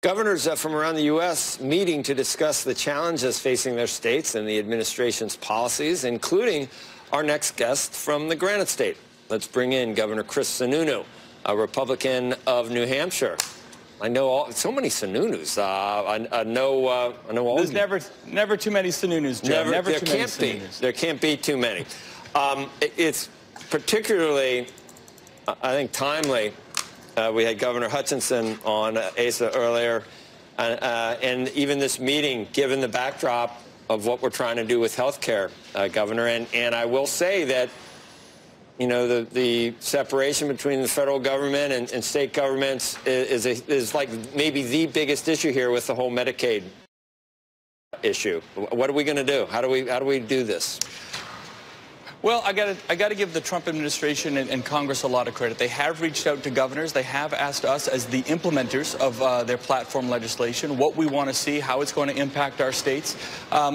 Governors from around the U.S. meeting to discuss the challenges facing their states and the administration's policies, including our next guest from the Granite State. Let's bring in Governor Chris Sununu, a Republican of New Hampshire. I know so many Sununus. I know all. There's never too many Sununus, Joe. Never there too many can't be. Sununus. There can't be too many. It's particularly, I think, timely. We had Governor Hutchinson on ASA earlier, and even this meeting, given the backdrop of what we're trying to do with health care, Governor. And I will say that, you know, the separation between the federal government and state governments is like maybe the biggest issue here with the whole Medicaid issue. What are we going to do? How do we do this? Well, I got to give the Trump administration and Congress a lot of credit. They have reached out to governors. They have asked us as the implementers of their platform legislation what we want to see, how it's going to impact our states.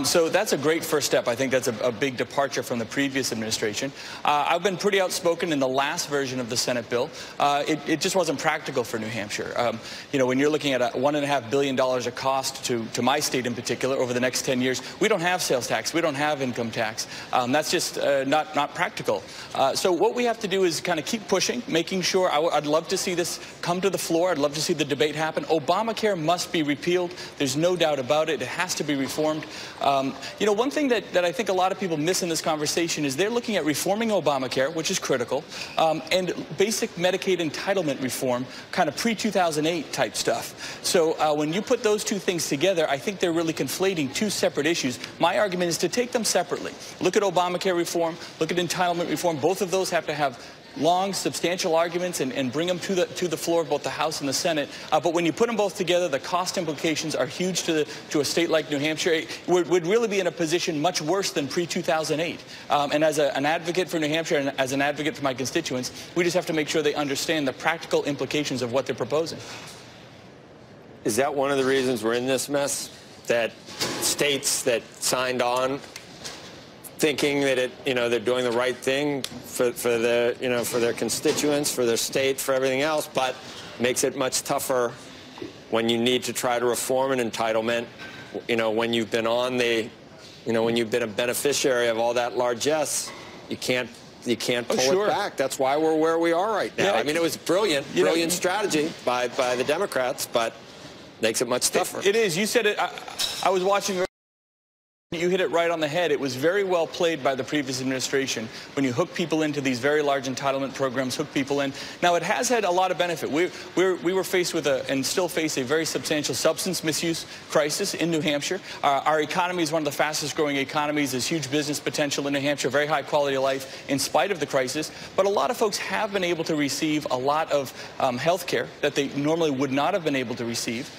So that's a great first step. I think that's a big departure from the previous administration. I've been pretty outspoken in the last version of the Senate bill. It just wasn't practical for New Hampshire. You know, when you're looking at $1.5 billion of cost to my state in particular over the next 10 years, we don't have sales tax. We don't have income tax. That's just not practical. So what we have to do is kind of keep pushing, making sure. I'd love to see this come to the floor. I'd love to see the debate happen. Obamacare must be repealed. There's no doubt about it. It has to be reformed. You know, one thing that I think a lot of people miss in this conversation is they're looking at reforming Obamacare, which is critical, and basic Medicaid entitlement reform, kind of pre-2008 type stuff. So when you put those two things together, I think they're really conflating two separate issues. My argument is to take them separately. Look at Obamacare reform. Look at entitlement reform. Both of those have to have long, substantial arguments and bring them to the floor of both the House and the Senate. But when you put them both together, the cost implications are huge to a state like New Hampshire. We'd really be in a position much worse than pre-2008. And as an advocate for New Hampshire and as an advocate for my constituents, we just have to make sure they understand the practical implications of what they're proposing. Is that one of the reasons we're in this mess? That states that signed on thinking that they're doing the right thing for their constituents, for their state, for everything else, but makes it much tougher when you need to try to reform an entitlement. You know, when you've been when you've been a beneficiary of all that largesse, you can't pull it back. That's why we're where we are right now. Yeah, I mean, it was brilliant strategy by the Democrats, but makes it much tougher. It is. You said it. I was watching. You hit it right on the head. It was very well played by the previous administration when you hook people into these very large entitlement programs, hook people in. Now, it has had a lot of benefit. We were faced with and still face a very substantial substance misuse crisis in New Hampshire. Our economy is one of the fastest growing economies. There's huge business potential in New Hampshire, very high quality of life in spite of the crisis. But a lot of folks have been able to receive a lot of health care that they normally would not have been able to receive.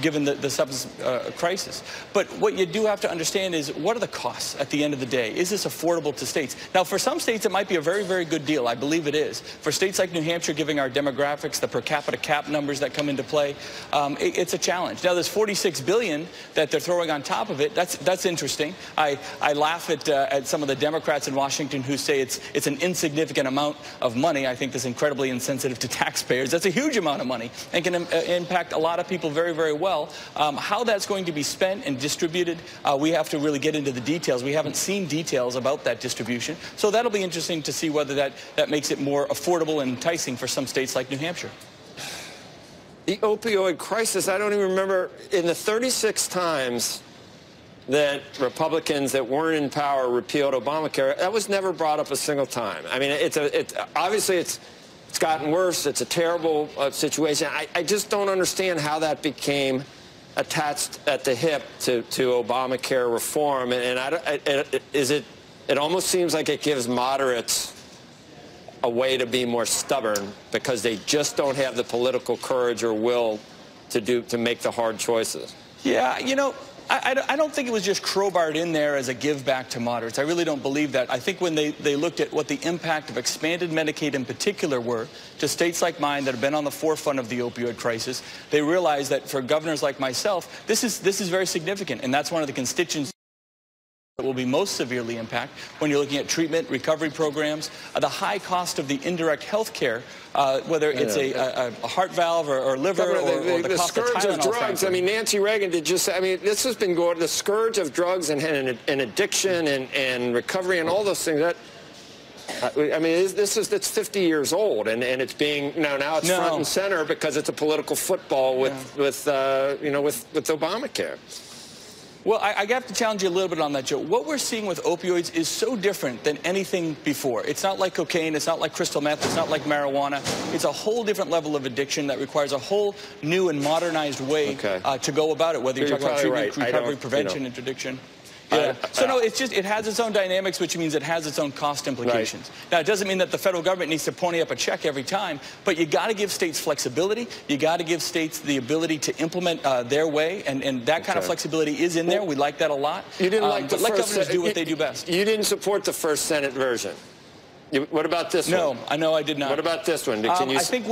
Given the substance crisis. But what you do have to understand is, what are the costs at the end of the day? Is this affordable to states? Now, for some states, it might be a very, very good deal. I believe it is. For states like New Hampshire, giving our demographics, the per capita cap numbers that come into play, it's a challenge. Now, there's $46 billion that they're throwing on top of it. That's interesting. I laugh at some of the Democrats in Washington who say it's an insignificant amount of money. I think that's incredibly insensitive to taxpayers. That's a huge amount of money and can impact a lot of people very, very well. How that's going to be spent and distributed, we have to really get into the details. We haven't seen details about that distribution. So that'll be interesting to see whether that makes it more affordable and enticing for some states like New Hampshire. The opioid crisis, I don't even remember, in the 36 times that Republicans that weren't in power repealed Obamacare, that was never brought up a single time. I mean, obviously it's gotten worse. It's a terrible situation. I just don't understand how that became attached at the hip to Obamacare reform. And it almost seems like it gives moderates a way to be more stubborn because they just don't have the political courage or will to make the hard choices. Yeah, you know, I don't think it was just crowbarred in there as a give back to moderates. I really don't believe that. I think when they looked at what the impact of expanded Medicaid in particular were to states like mine that have been on the forefront of the opioid crisis, they realized that for governors like myself, this is very significant, and that's one of the constituencies that will be most severely impacted when you're looking at treatment, recovery programs, the high cost of the indirect health care, whether it's a heart valve or liver or the cost of Tylenol. The scourge of drugs. Frankly. I mean, Nancy Reagan did just. I mean, this has been going. The scourge of drugs and addiction and recovery and all those things. That. I mean, it's 50 years old, and it's being now it's front and center because it's a political football with Obamacare. Well, I have to challenge you a little bit on that, Joe. What we're seeing with opioids is so different than anything before. It's not like cocaine. It's not like crystal meth. It's not like marijuana. It's a whole different level of addiction that requires a whole new and modernized way to go about it, whether you're talking about treatment, recovery, prevention, interdiction. Yeah. So no, it's just, it has its own dynamics, which means it has its own cost implications. Now, it doesn't mean that the federal government needs to pony up a check every time, but you got to give states flexibility. You got to give states the ability to implement their way, and that kind of flexibility is in there. We like that a lot. You didn't like the but let governors do what they do best. You didn't support the first Senate version. What about this one? No, I know I did not. What about this one? Can you I think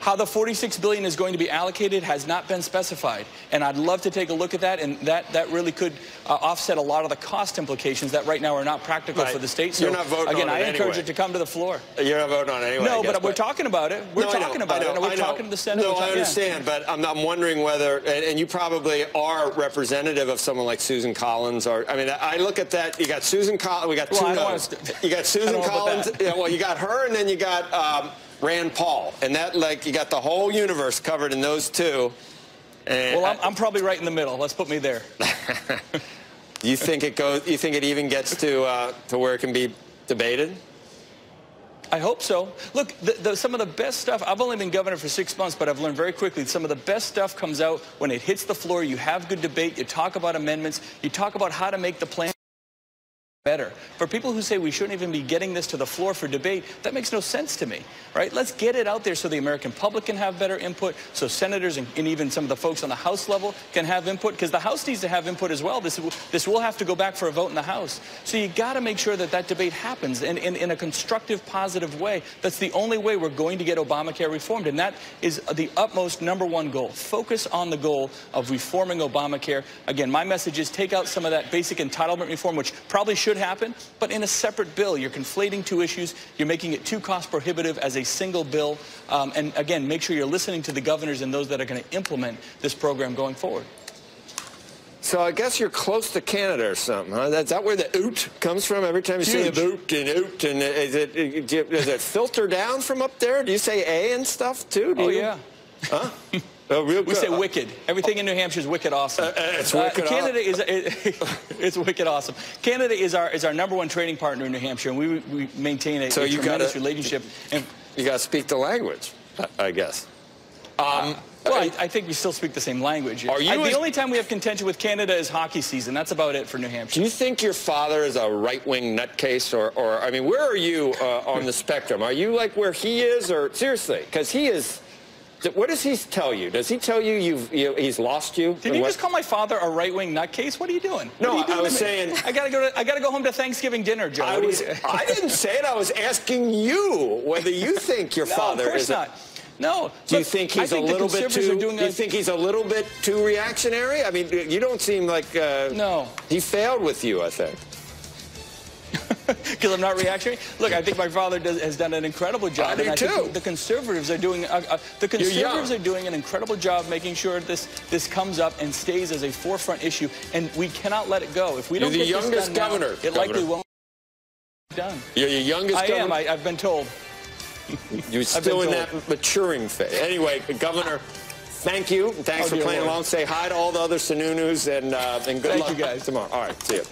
how the $46 billion is going to be allocated has not been specified, and I'd love to take a look at that, and that really could offset a lot of the cost implications that right now are not practical for the state. So you're not voting again, on it I encourage anyway. it to come to the floor. You're not voting on it anyway. No, but we're talking about it. We're talking about it, and we're talking to the Senate. No, I understand, but I'm wondering whether, and you probably are representative of someone like Susan Collins, or I mean, I look at that. You got Susan Collins. We got two no's. You got Susan Collins. Yeah, well, you got her, and then you got Rand Paul, and that, like, you got the whole universe covered in those two. And well, I'm probably right in the middle. Let's put me there. You think it goes? You think it even gets to where it can be debated? I hope so. Look, some of the best stuff, I've only been governor for 6 months, but I've learned very quickly some of the best stuff comes out when it hits the floor. You have good debate. You talk about amendments. You talk about how to make the plan better. For people who say we shouldn't even be getting this to the floor for debate, that makes no sense to me, right? Let's get it out there so the American public can have better input, so senators and even some of the folks on the House level can have input, because the House needs to have input as well. This will have to go back for a vote in the House. So you got to make sure that that debate happens in a constructive, positive way. That's the only way we're going to get Obamacare reformed, and that is the utmost #1 goal. Focus on the goal of reforming Obamacare. Again, my message is take out some of that basic entitlement reform, which probably should happen, but in a separate bill. You're conflating two issues. You're making it too cost prohibitive as a single bill. And again, make sure you're listening to the governors and those that are going to implement this program going forward. So I guess you're close to Canada or something, huh? Is that where the oot comes from? Every time you say oot and oot, and does it filter down from up there? Do you say A and stuff too? Yeah. Huh? Oh, real good. We say wicked. Everything in New Hampshire is wicked awesome. It's wicked Canada it's wicked awesome. Canada is our #1 trading partner in New Hampshire, and we maintain a tremendous relationship. And you got to speak the language, I guess. Well, I think we still speak the same language. The only time we have contention with Canada is hockey season. That's about it for New Hampshire. Do you think your father is a right-wing nutcase, or I mean, where are you on the spectrum? Are you like where he is, or seriously? Because he is. What does he tell you? Does he tell you he's lost you? Did you just call my father a right-wing nutcase? What are you doing? No, I was saying I gotta go home to Thanksgiving dinner, Joe. I didn't say it. I was asking you whether you think your father is. Of course not. No. Do you think he's a little bit too? Do you think he's a little bit too reactionary? I mean, you don't seem like. No. He failed with you, I think. Because I'm not reactionary. Look, I think my father has done an incredible job. I do too. Think the conservatives are doing an incredible job making sure this comes up and stays as a forefront issue, and we cannot let it go. If we don't get this done now, it likely won't be done. You're the youngest governor? I am. I've been told. You're still in that maturing phase. Anyway, Governor, thank you. Thanks for playing along. Say hi to all the other Sununus, and good luck you guys tomorrow. All right, see you.